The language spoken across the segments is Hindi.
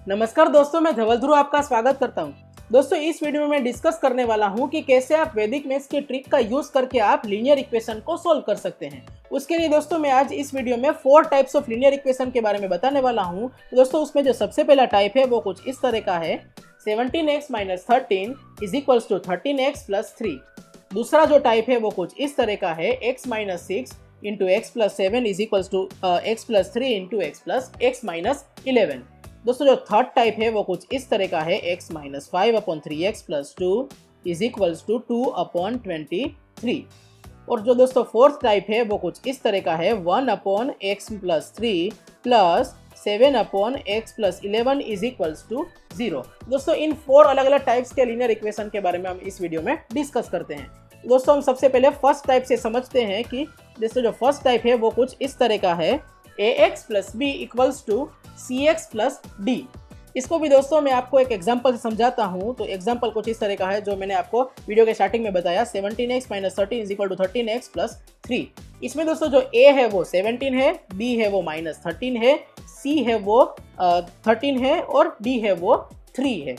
नमस्कार दोस्तों, मैं धवल ध्रुव आपका स्वागत करता हूं। दोस्तों, इस वीडियो में मैं डिस्कस करने वाला हूं कि कैसे आप वैदिक मैथ्स की ट्रिक का यूज करके आप लीनियर इक्वेशन को सोल्व कर सकते हैं। उसके लिए दोस्तों मैं आज इस वीडियो में 4 टाइप्स ऑफ लीनियर इक्वेशन के बारे में बताने वाला हूं। तो दोस्तों उसमें जो सबसे पहला टाइप है वो कुछ इस तरह का है, 17x - 13 = 13x + 3। दूसरा जो टाइप है वो कुछ इस तरह का है, x - 6 × x + 7 = x + 3 × x + x - 11। दोस्तों जो थर्ड टाइप है वो कुछ इस तरह का है, x - 5/3x + 2 = 2/23। और जो दोस्तों फोर्थ टाइप है वो कुछ इस तरह का है, 1/x + 3 + 7/x + 11 = 0। दोस्तों इन 4 अलग अलग टाइप्स के लीनियर इक्वेशन के बारे में हम इस वीडियो में डिस्कस करते हैं। दोस्तों हम सबसे पहले फर्स्ट टाइप से समझते हैं कि दोस्तों जो फर्स्ट टाइप है वो कुछ इस तरह का है, ax + b = cx + d। इसको भी दोस्तों मैं आपको एक एग्जांपल से समझाता हूं। तो एग्जांपल कुछ इस तरह का है जो मैंने आपको वीडियो के स्टार्टिंग में बताया, 17x - 13 = 13x + 3। इसमें दोस्तों जो a है वो 17 है, b है वो -13 है, c है वो 13 है और d है वो 3 है।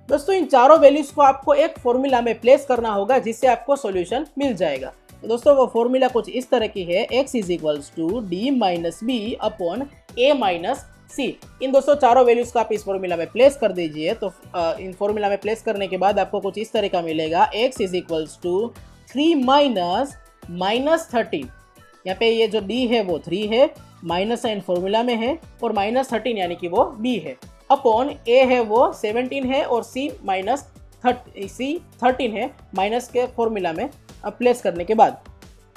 दोस्तों इन चारों वैल्यूज को आपको एक फॉर्मूला में प्लेस करना होगा जिससे आपको सॉल्यूशन मिल जाएगा। तो दोस्तों वो फॉर्मूला कुछ इस तरह की है, x = d - b a - c। इन दोस्तों चारों वैल्यूज को आप इस फॉर्मूला में प्लेस कर दीजिए। तो इन फॉर्मूला में प्लेस करने के बाद आपको कुछ इस तरह का मिलेगा, x = 3 - -13। यहाँ पे ये जो d है वो 3 है, माइनस साइन फॉर्मूला में है और -13 यानी कि वो b है, अपॉन a है वो 17 है और c 13 है, माइनस के फॉर्मूला में प्लेस करने के बाद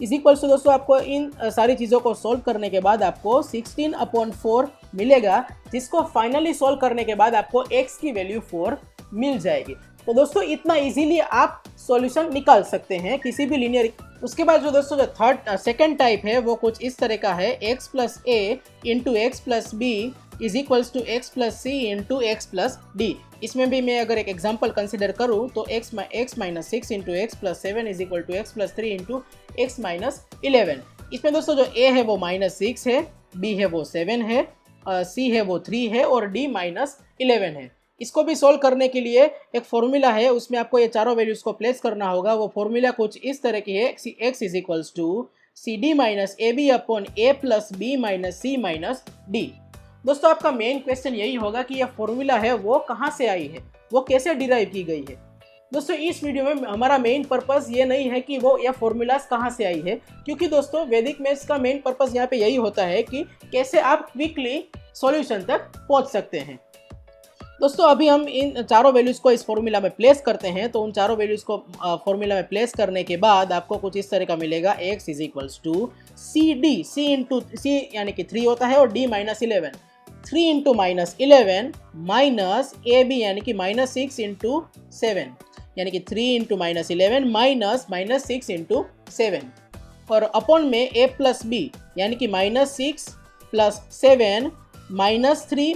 इज इक्वल टू दोस्तों आपको इन सारी चीज़ों को सॉल्व करने के बाद आपको 16/4 मिलेगा, जिसको फाइनली सॉल्व करने के बाद आपको x की वैल्यू 4 मिल जाएगी। तो दोस्तों इतना इजीली आप सॉल्यूशन निकाल सकते हैं किसी भी लीनियर। उसके बाद जो दोस्तों जो सेकंड टाइप है वो कुछ इस तरह का है, x + a × x + b = x + c × x + d। इसमें भी मैं अगर एक एग्जांपल कंसीडर करूं तो x - 6 × x + 7 = x + 3 × x - 11। इसमें दोस्तों जो a है वो -6 है, b है वो 7 है, c है वो 3 है और d -11 है। इसको भी सोल्व करने के लिए एक फॉर्मूला है, उसमें आपको ये चारों वैल्यूज को प्लेस करना होगा। वो फॉर्मूला कुछ इस तरह की है, x = cd - ab/a + b - c - d। दोस्तों आपका मेन क्वेश्चन यही होगा कि यह फॉर्मूला है वो कहाँ से आई है, वो कैसे डिराइव की गई है। दोस्तों इस वीडियो में हमारा मेन पर्पस ये नहीं है कि वो यह फॉर्मूलाज कहाँ से आई है, क्योंकि दोस्तों वैदिक मैथ्स का मेन पर्पस यहाँ पे यही होता है कि कैसे आप क्विकली सॉल्यूशन तक पहुँच सकते हैं। दोस्तों अभी हम इन चारों वैल्यूज़ को इस फॉर्मूला में प्लेस करते हैं। तो उन चारों वैल्यूज़ को फॉर्मूला में प्लेस करने के बाद आपको कुछ इस तरह का मिलेगा, x = cd, c यानी कि 3 होता है और d - 11, 3 × -11 माइनस ab यानी कि -6 × 7 यानी कि 3 × -11 -6 × 7 और अपॉन में a + b यानी कि -6 + 7 -3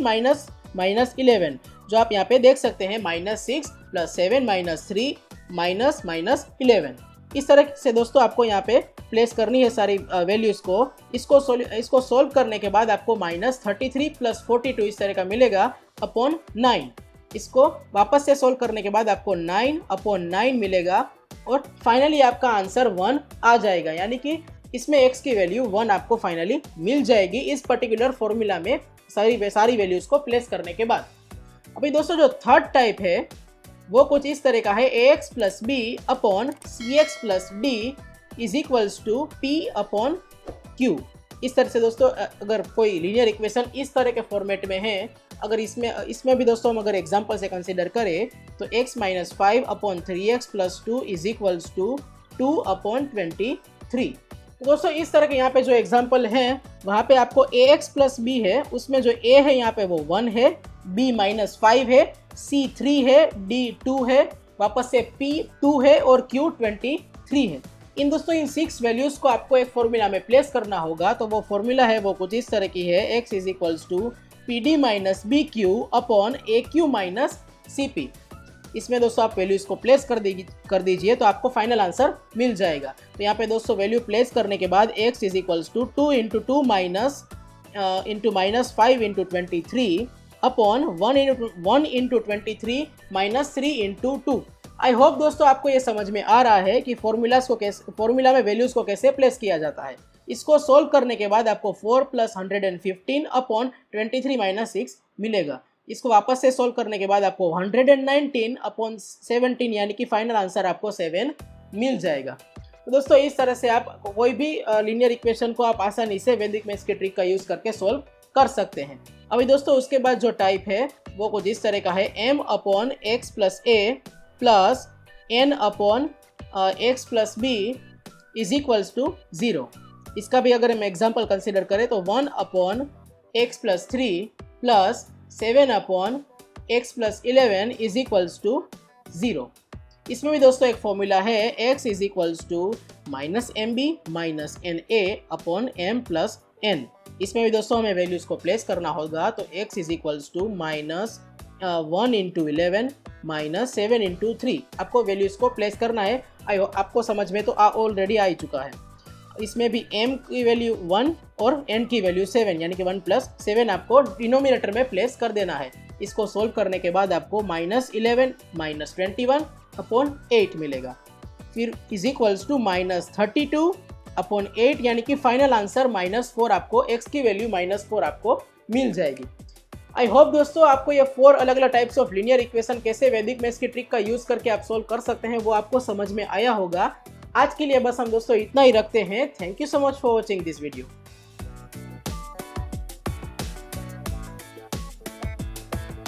-11, जो आप यहाँ पे देख सकते हैं, -6 + 7 -3 -11। इस तरह से दोस्तों आपको यहाँ पे प्लेस करनी है सारी वैल्यूज़ को। इसको सोल्व करने के बाद आपको -33 + 42 इस तरह का मिलेगा अपॉन 9। इसको वापस से सोल्व करने के बाद आपको 9/9 मिलेगा और फाइनली आपका आंसर 1 आ जाएगा, यानी कि इसमें x की वैल्यू 1 आपको फाइनली मिल जाएगी इस पर्टिकुलर फॉर्मूला में सारी वैल्यूज़ को प्लेस करने के बाद। अभी दोस्तों जो थर्ड टाइप है वो कुछ इस तरह का है, ax + b / cx + d = p/q। इस तरह से दोस्तों अगर कोई लीनियर इक्वेशन इस तरह के फॉर्मेट में है, अगर इसमें भी दोस्तों हम अगर एग्जांपल से कंसीडर करें तो x - 5/3x + 2 = 2/23। दोस्तों इस तरह के यहाँ पे जो एग्जांपल हैं वहाँ पे आपको ax + b है, उसमें जो a है यहाँ पे वो 1 है, b -5 है, c 3 है, d 2 है, वापस से p 2 है और q 23 है। इन दोस्तों इन 6 वैल्यूज़ को आपको एक फॉर्मूला में प्लेस करना होगा। तो वो फॉर्मूला है वो कुछ इस तरह की है, x = pd - bq / aq - cp। इसमें दोस्तों आप वैल्यूज़ को प्लेस कर दीजिए तो आपको फाइनल आंसर मिल जाएगा। तो यहाँ पे दोस्तों वैल्यू प्लेस करने के बाद x = 2 × 2 - 5 × 23 upon 1 into 23 minus 3 into 2। I hope दोस्तों आपको ये समझ में आ रहा है कि फॉर्मूला में वैल्यूज़ को कैसे प्लेस किया जाता है। इसको सोल्व करने के बाद आपको 4 + 115 अपॉन 23 माइनस 6 मिलेगा। इसको वापस से सोल्व करने के बाद आपको 119 अपॉन 17 यानी कि फाइनल आंसर आपको 7 मिल जाएगा। तो दोस्तों इस तरह से आप कोई भी लीनियर इक्वेशन को आप आसानी से वैदिक मैथ्स के ट्रिक का यूज़ करके सोल्व कर सकते हैं। अभी दोस्तों उसके बाद जो टाइप है वो कुछ इस तरह का है, m upon x plus a plus n upon x plus b is equals to 0। इसका भी अगर हम एग्जाम्पल कंसिडर करें तो 1 upon x plus 3 plus 7 upon x plus 11 is equals to 0। इसमें भी दोस्तों एक फॉर्मूला है, x is equals to minus mb minus na upon m plus n। इसमें भी दोस्तों हमें वैल्यूज़ को प्लेस करना होगा, तो x is equals to minus 1 into 11 minus 7 into 3 आपको वैल्यूज़ को प्लेस करना है। आपको समझ में तो ऑलरेडी आ ही चुका है। इसमें भी m की वैल्यू 1 और n की वैल्यू 7 यानी कि 1 + 7 आपको डिनोमिनेटर में प्लेस कर देना है। इसको सोल्व करने के बाद आपको माइनस 11 माइनस 21 अपॉन 8 मिलेगा। फिर is equals to minus 32 upon 8 यानी कि फाइनल आंसर -4 आपको x की वैल्यू -4 आपको मिल जाएगी। आई होप दोस्तों आपको ये 4 अलग अलग टाइप्स ऑफ लीनियर इक्वेशन कैसे वैदिक मैथ्स की ट्रिक का यूज़ करके आप सोल्व कर सकते हैं वो आपको समझ में आया होगा। आज के लिए बस हम दोस्तों इतना ही रखते हैं। Thank you so much for watching this video.